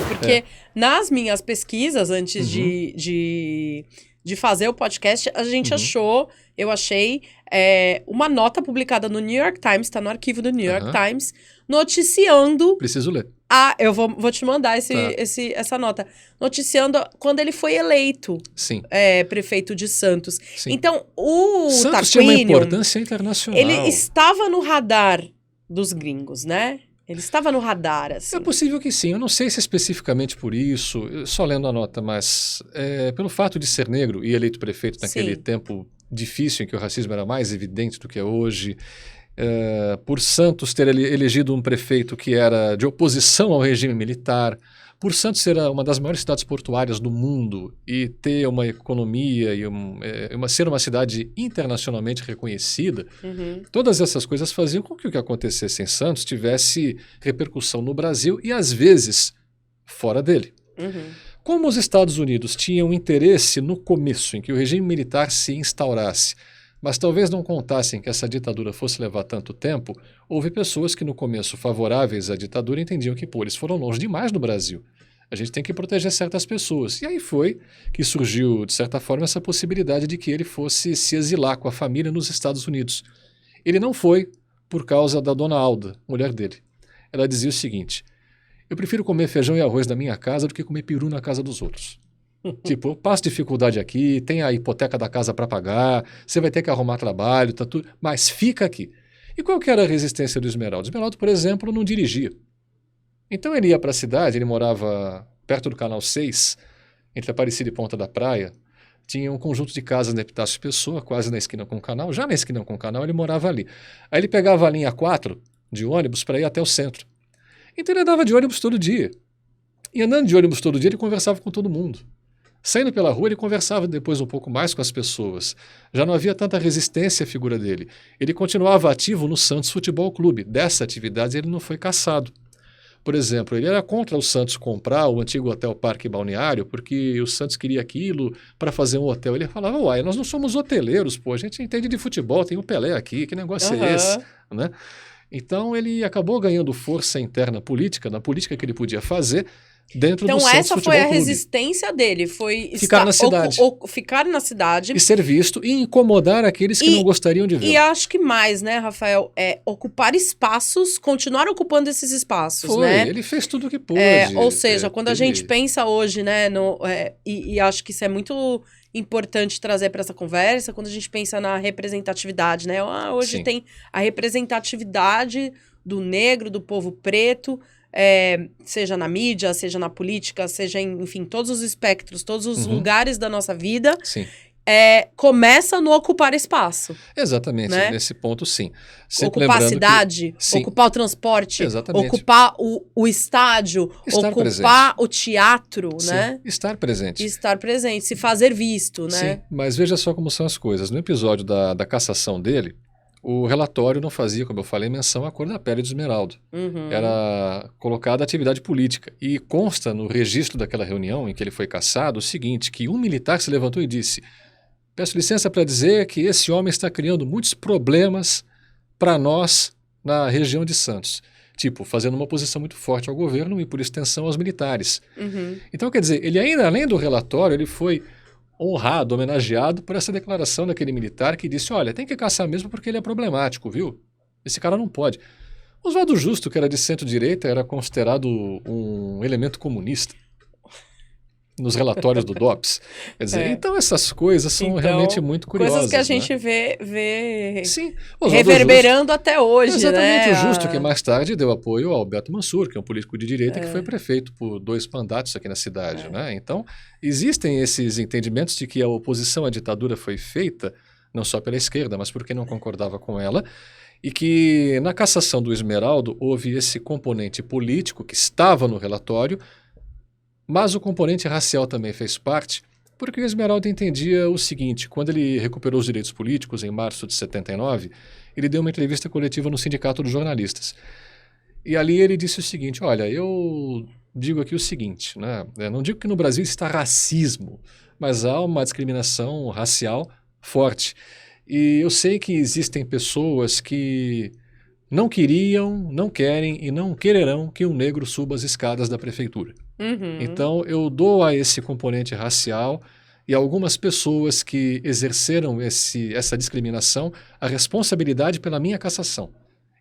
Porque nas minhas pesquisas, antes de fazer o podcast, a gente eu achei uma nota publicada no New York Times, tá no arquivo do New York Times, noticiando... Preciso ler. Eu vou te mandar essa nota. Noticiando quando ele foi eleito prefeito de Santos. Sim. Então, o Santos tinha uma importância internacional. Ele estava no radar dos gringos, né? Ele estava no radar, assim. É possível que sim. Eu não sei se especificamente por isso, só lendo a nota, mas pelo fato de ser negro e eleito prefeito naquele tempo difícil em que o racismo era mais evidente do que é hoje, por Santos ter elegido um prefeito que era de oposição ao regime militar, por Santos ser uma das maiores cidades portuárias do mundo e ter uma economia e ser uma cidade internacionalmente reconhecida, todas essas coisas faziam com que o que acontecesse em Santos tivesse repercussão no Brasil e, às vezes, fora dele. Como os Estados Unidos tinham interesse no começo em que o regime militar se instaurasse, mas talvez não contassem que essa ditadura fosse levar tanto tempo, houve pessoas que no começo favoráveis à ditadura entendiam que, eles foram longe demais no Brasil. A gente tem que proteger certas pessoas. E aí foi que surgiu, de certa forma, essa possibilidade de que ele fosse se exilar com a família nos Estados Unidos. Ele não foi por causa da dona Alda, mulher dele. Ela dizia o seguinte: eu prefiro comer feijão e arroz na minha casa do que comer peru na casa dos outros. Tipo, eu passo dificuldade aqui, tem a hipoteca da casa para pagar, você vai ter que arrumar trabalho, tá tudo, mas fica aqui. E qual que era a resistência do Esmeraldo? O Esmeraldo, por exemplo, não dirigia. Então ele ia para a cidade, ele morava perto do Canal 6, entre Aparecida e Ponta da Praia, tinha um conjunto de casas na Epitácio Pessoa, quase na esquina com o canal, já na esquina com o canal ele morava ali. Aí ele pegava a linha 4 de ônibus para ir até o centro. Então ele andava de ônibus todo dia. E andando de ônibus todo dia ele conversava com todo mundo. Saindo pela rua, ele conversava depois um pouco mais com as pessoas. Já não havia tanta resistência à figura dele. Ele continuava ativo no Santos Futebol Clube. Dessa atividade, ele não foi cassado. Por exemplo, ele era contra o Santos comprar o antigo Hotel Parque Balneário, porque o Santos queria aquilo para fazer um hotel. Ele falava, uai, nós não somos hoteleiros, a gente entende de futebol, tem o Pelé aqui, que negócio é esse? Né? Então, ele acabou ganhando força interna política, na política que ele podia fazer, dentro do Santos Futebol Clube. Então essa foi a resistência dele, foi ficar na cidade. Ficar na cidade. E ser visto e incomodar aqueles que não gostariam de ver. E acho que mais, né, Rafael, ocupar espaços, continuar ocupando esses espaços, né? Ele fez tudo o que pôde. Ou seja, quando a gente pensa hoje, né, e acho que isso é muito importante trazer para essa conversa, quando a gente pensa na representatividade, né? Hoje tem a representatividade do negro, do povo preto, seja na mídia, seja na política, seja em, enfim, todos os espectros, todos os lugares da nossa vida, começa no ocupar espaço. Exatamente, né? Nesse ponto sim. Sempre ocupar a cidade, ocupar o transporte, ocupar o estádio, estar ocupar presente. o teatro, né? Estar presente. Estar presente, se fazer visto, né? Sim, mas veja só como são as coisas. No episódio da cassação dele, o relatório não fazia, como eu falei, menção à cor da pele do Esmeraldo. Era colocada a atividade política. E consta no registro daquela reunião em que ele foi cassado o seguinte, que um militar se levantou e disse: peço licença para dizer que esse homem está criando muitos problemas para nós na região de Santos. Tipo, fazendo uma oposição muito forte ao governo e, por extensão, aos militares. Então, quer dizer, ele ainda, além do relatório, ele foi honrado, homenageado por essa declaração daquele militar que disse, olha, tem que caçar mesmo porque ele é problemático, viu? Esse cara não pode. Oswaldo Justo, que era de centro-direita, era considerado um elemento comunista nos relatórios do DOPS. Quer dizer, então essas coisas são realmente muito curiosas. Coisas que a gente vê Sim, reverberando até hoje. Exatamente, né? O Justo, que mais tarde deu apoio ao Alberto Mansur, que é um político de direita que foi prefeito por 2 mandatos aqui na cidade. Né? Então, existem esses entendimentos de que a oposição à ditadura foi feita, não só pela esquerda, mas por quem não concordava com ela, e que na cassação do Esmeraldo houve esse componente político que estava no relatório, mas o componente racial também fez parte, porque o Esmeraldo entendia o seguinte, quando ele recuperou os direitos políticos em março de 79, ele deu uma entrevista coletiva no Sindicato dos Jornalistas. E ali ele disse o seguinte, olha, eu digo aqui o seguinte, né? Eu não digo que no Brasil está racismo, mas há uma discriminação racial forte. E eu sei que existem pessoas que não queriam, não querem e não quererão que um negro suba as escadas da prefeitura. Então, eu dou a esse componente racial e a algumas pessoas que exerceram essa discriminação a responsabilidade pela minha cassação.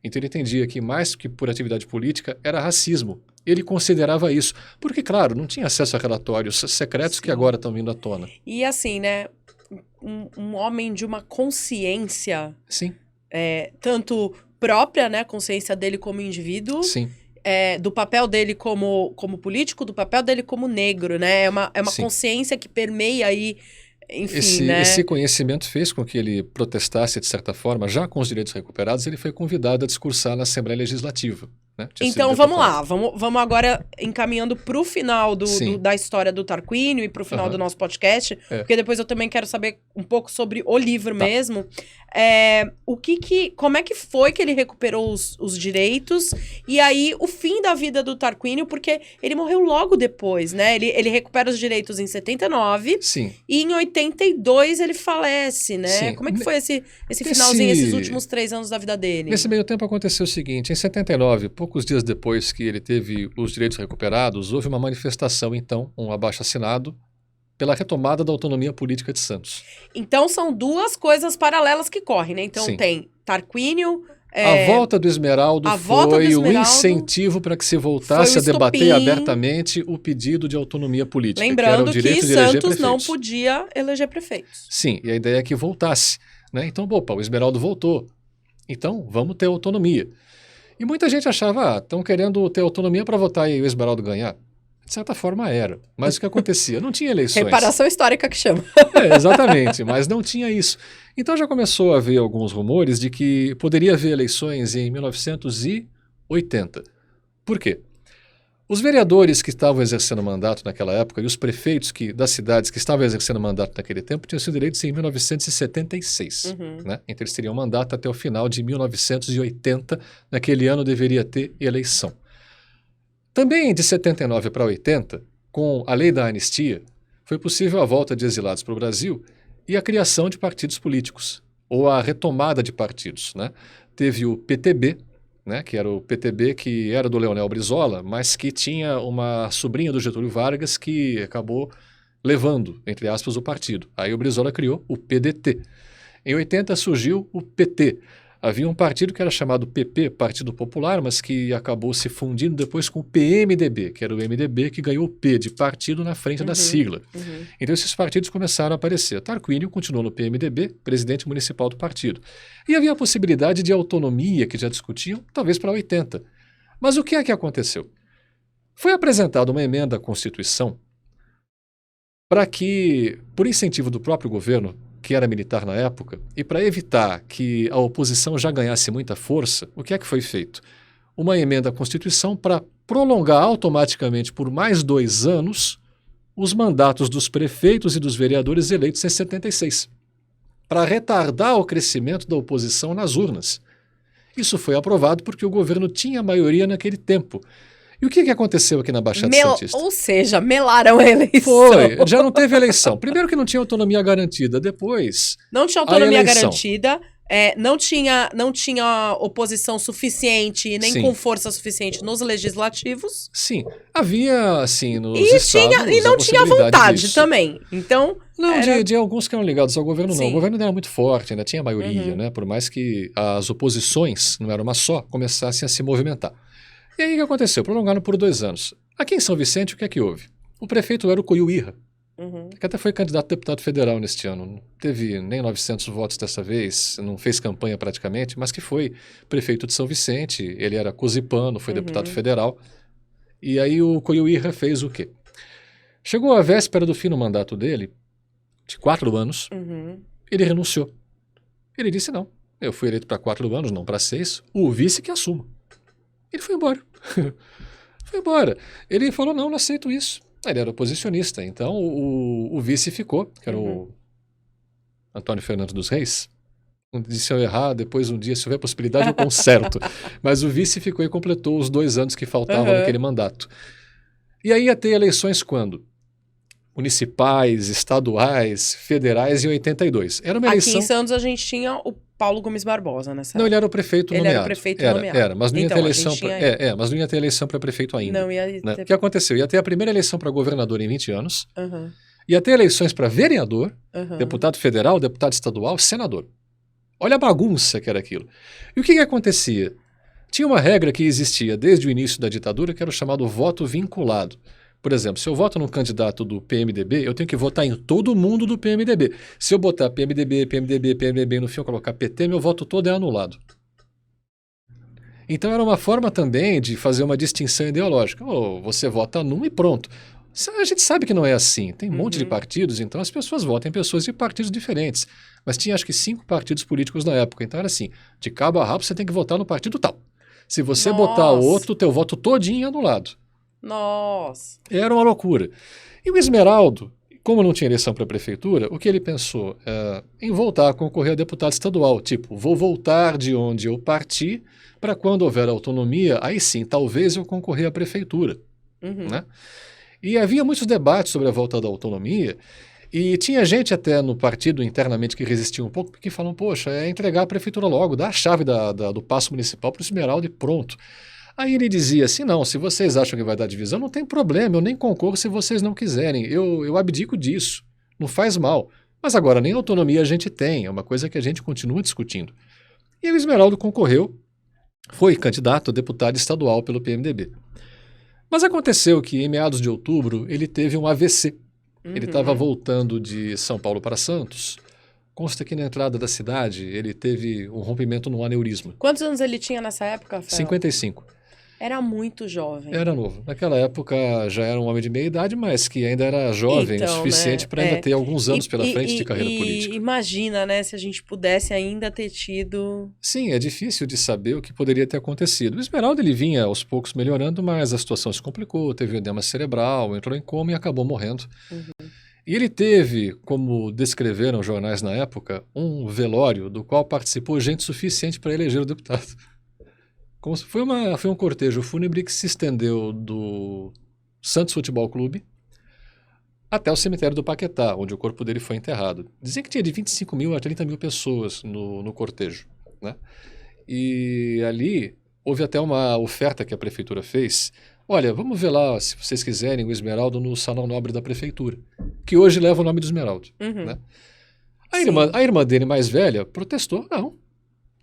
Então, ele entendia que mais que por atividade política era racismo. Ele considerava isso. Porque, claro, não tinha acesso a relatórios secretos que agora estão vindo à tona. E assim, né? Um homem de uma consciência... Sim. Tanto própria, né? Consciência dele como indivíduo. Sim. Do papel dele como político, do papel dele como negro, né? É uma consciência que permeia aí, enfim, né? Esse conhecimento fez com que ele protestasse, de certa forma, já com os direitos recuperados, ele foi convidado a discursar na Assembleia Legislativa. Né? Então vamos lá, vamos agora encaminhando para o final da história do Tarquínio e para o final do nosso podcast, porque depois eu também quero saber um pouco sobre o livro mesmo. Como é que foi que ele recuperou os direitos e aí o fim da vida do Tarquínio, porque ele morreu logo depois, né? Ele recupera os direitos em 79 e em 82 ele falece, né? Sim. Como é que foi esse finalzinho, esses últimos 3 anos da vida dele? Nesse meio tempo aconteceu o seguinte, em 79, poucos dias depois que ele teve os direitos recuperados, houve uma manifestação, então, um abaixo-assinado pela retomada da autonomia política de Santos. Então, são duas coisas paralelas que correm, né? Então, tem Tarquínio... A volta do Esmeraldo foi o incentivo para que se voltasse a debater abertamente o pedido de autonomia política. Lembrando que Santos não podia eleger prefeitos. Sim, e a ideia é que voltasse. Né? Então, o Esmeraldo voltou. Então, vamos ter autonomia. E muita gente achava, estão querendo ter autonomia para votar e o Esmeraldo ganhar. De certa forma era. Mas o que acontecia? Não tinha eleições. Reparação histórica que chama. Exatamente, mas não tinha isso. Então já começou a haver alguns rumores de que poderia haver eleições em 1980. Por quê? Os vereadores que estavam exercendo mandato naquela época e os prefeitos das cidades que estavam exercendo mandato naquele tempo tinham sido eleitos em 1976. Né? Então eles teriam mandato até o final de 1980. Naquele ano deveria ter eleição. Também de 79 para 80, com a lei da anistia, foi possível a volta de exilados para o Brasil e a criação de partidos políticos, ou a retomada de partidos. Né? Teve o PTB, né, que era o PTB que era do Leonel Brizola, mas que tinha uma sobrinha do Getúlio Vargas que acabou levando, entre aspas, o partido. Aí o Brizola criou o PDT. Em 80 surgiu o PT. Havia um partido que era chamado PP, Partido Popular, mas que acabou se fundindo depois com o PMDB, que era o MDB que ganhou o P de partido na frente da sigla. Então esses partidos começaram a aparecer. Tarquínio continuou no PMDB, presidente municipal do partido. E havia a possibilidade de autonomia, que já discutiam, talvez para 80. Mas o que é que aconteceu? Foi apresentada uma emenda à Constituição para que, por incentivo do próprio governo, que era militar na época, e para evitar que a oposição já ganhasse muita força, o que é que foi feito? Uma emenda à Constituição para prolongar automaticamente por mais 2 anos os mandatos dos prefeitos e dos vereadores eleitos em 76, para retardar o crescimento da oposição nas urnas. Isso foi aprovado porque o governo tinha maioria naquele tempo. E o que aconteceu aqui na Baixada Santista? Ou seja, melaram a eleição. Foi, já não teve eleição. Primeiro que não tinha autonomia garantida, depois não tinha autonomia garantida, não tinha oposição suficiente, nem com força suficiente nos legislativos. Sim, havia, assim, nos estados... E não tinha vontade também, então... Não, de alguns que eram ligados ao governo, não. O governo ainda era muito forte, ainda tinha maioria, né? Por mais que as oposições, não era uma só, começassem a se movimentar. E aí o que aconteceu? Prolongaram por 2 anos. Aqui em São Vicente, o que é que houve? O prefeito era o Coiu Irra, que até foi candidato a deputado federal neste ano. Não teve nem 900 votos dessa vez, não fez campanha praticamente, mas que foi prefeito de São Vicente, ele era cosipano, foi deputado federal. E aí o Coiu Irra fez o quê? Chegou a véspera do fim do mandato dele, de 4 anos, ele renunciou. Ele disse não, eu fui eleito para 4 anos, não para 6, o vice que assuma. Ele foi embora. Foi embora. Ele falou, não aceito isso. Ele era oposicionista. Então, o vice ficou, que era o Antônio Fernando dos Reis. Se eu errar, depois um dia, se houver possibilidade, eu conserto. Mas o vice ficou e completou os 2 anos que faltavam naquele mandato. E aí ia ter eleições quando? Municipais, estaduais, federais em 82. Era uma eleição... Aqui em Santos a gente tinha Paulo Gomes Barbosa nessa Não, ele era o prefeito nomeado. Ele era o prefeito nomeado. Era, mas não ia então, ter eleição mas não ia ter eleição para prefeito ainda. Não ia né? ter... O que aconteceu? Ia ter a primeira eleição para governador em 20 anos, Uhum. ia ter eleições para vereador, deputado federal, deputado estadual, senador. Olha a bagunça que era aquilo. E o que acontecia? Tinha uma regra que existia desde o início da ditadura, que era o chamado voto vinculado. Por exemplo, se eu voto num candidato do PMDB, eu tenho que votar em todo mundo do PMDB. Se eu botar PMDB, PMDB, PMDB no fim eu colocar PT, meu voto todo é anulado. Então era uma forma também de fazer uma distinção ideológica. Você vota num e pronto. A gente sabe que não é assim. Tem um monte de partidos, então as pessoas votam em pessoas de partidos diferentes. Mas tinha acho que 5 partidos políticos na época. Então era assim, de cabo a rabo você tem que votar no partido tal. Se você botar outro, teu voto todinho é anulado. Nossa! Era uma loucura. E o Esmeraldo, como não tinha eleição para a prefeitura, o que ele pensou? Em voltar a concorrer a deputado estadual. Tipo, vou voltar de onde eu parti para quando houver autonomia, aí sim, talvez eu concorrer à prefeitura. Né? E havia muitos debates sobre a volta da autonomia, e tinha gente até no partido internamente que resistia um pouco, porque falam, poxa, é entregar a prefeitura logo, dá a chave do paço municipal para o Esmeraldo e pronto. Aí ele dizia assim, não, se vocês acham que vai dar divisão, não tem problema, eu nem concorro se vocês não quiserem, eu abdico disso, não faz mal. Mas agora nem autonomia a gente tem, é uma coisa que a gente continua discutindo. E o Esmeraldo concorreu, foi candidato a deputado estadual pelo PMDB. Mas aconteceu que em meados de outubro ele teve um AVC. Ele estava voltando de São Paulo para Santos. Consta que na entrada da cidade ele teve um rompimento num aneurisma. Quantos anos ele tinha nessa época, Rafael? 55. Era muito jovem. Era novo. Naquela época já era um homem de meia idade, mas que ainda era jovem o suficiente para ainda ter alguns anos pela frente de carreira política. Imagina, né, se a gente pudesse ainda ter tido... Sim, é difícil de saber o que poderia ter acontecido. O Esmeraldo ele vinha aos poucos melhorando, mas a situação se complicou, teve edema cerebral, entrou em coma e acabou morrendo. E ele teve, como descreveram os jornais na época, um velório do qual participou gente suficiente para eleger o deputado. Foi um cortejo fúnebre que se estendeu do Santos Futebol Clube até o cemitério do Paquetá, onde o corpo dele foi enterrado. Dizem que tinha de 25 mil a 30 mil pessoas no cortejo. Né? E ali houve até uma oferta que a prefeitura fez. Olha, vamos ver lá, se vocês quiserem, o Esmeraldo no Salão Nobre da Prefeitura, que hoje leva o nome do Esmeraldo. Né? A irmã dele mais velha protestou. Não. O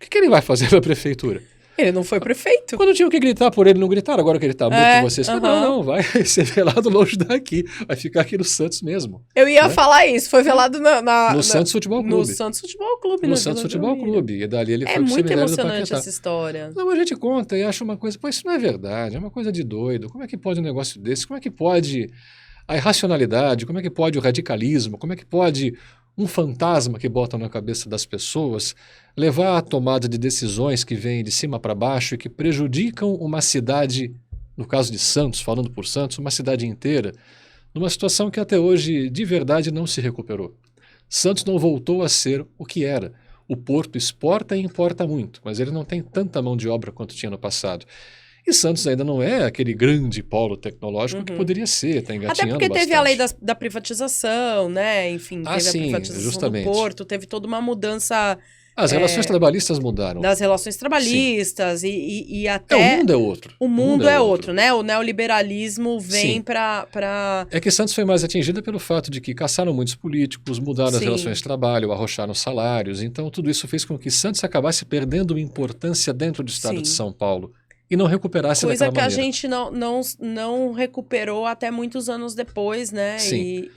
que ele vai fazer na prefeitura? Ele não foi prefeito. Quando tinham que gritar por ele, não gritaram. Agora que ele tá morto, vocês... Não, vai ser velado longe daqui. Vai ficar aqui no Santos mesmo. Eu ia falar isso. Foi velado no Santos Futebol Clube. No Santos Futebol Clube. No Santos Futebol Clube. E dali ele foi pro muito cemitério do Paquetá. emocionante essa história. Não, a gente conta e acha uma coisa... Pô, isso não é verdade. É uma coisa de doido. Como é que pode um negócio desse? Como é que pode a irracionalidade? Como é que pode o radicalismo? Como é que pode um fantasma que botam na cabeça das pessoas levar à tomada de decisões que vêm de cima para baixo e que prejudicam uma cidade, no caso de Santos, falando por Santos, uma cidade inteira, numa situação que até hoje de verdade não se recuperou. Santos não voltou a ser o que era. O porto exporta e importa muito, mas ele não tem tanta mão de obra quanto tinha no passado. E Santos ainda não é aquele grande polo tecnológico que poderia ser, está engatinhando bastante. Até porque teve bastante. a lei da privatização, né? Enfim, teve a privatização justamente. do porto, teve toda uma mudança... As relações trabalhistas mudaram. Das relações trabalhistas e até... o mundo é outro. O mundo é outro, né? O neoliberalismo vem para... É que Santos foi mais atingida pelo fato de que caçaram muitos políticos, mudaram as relações de trabalho, arrocharam os salários. Então, tudo isso fez com que Santos acabasse perdendo importância dentro do estado de São Paulo. E não recuperasse daquela maneira. Coisa que a gente não recuperou até muitos anos depois, né? Sim.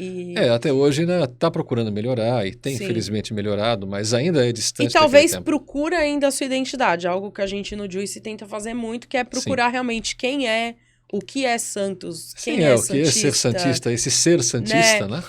Até hoje ainda está procurando melhorar e tem infelizmente melhorado, mas ainda é distante. E talvez procura ainda a sua identidade, algo que a gente no Juice tenta fazer muito, que é procurar realmente quem é, o que é Santos, quem é o que é ser santista, esse ser santista, né?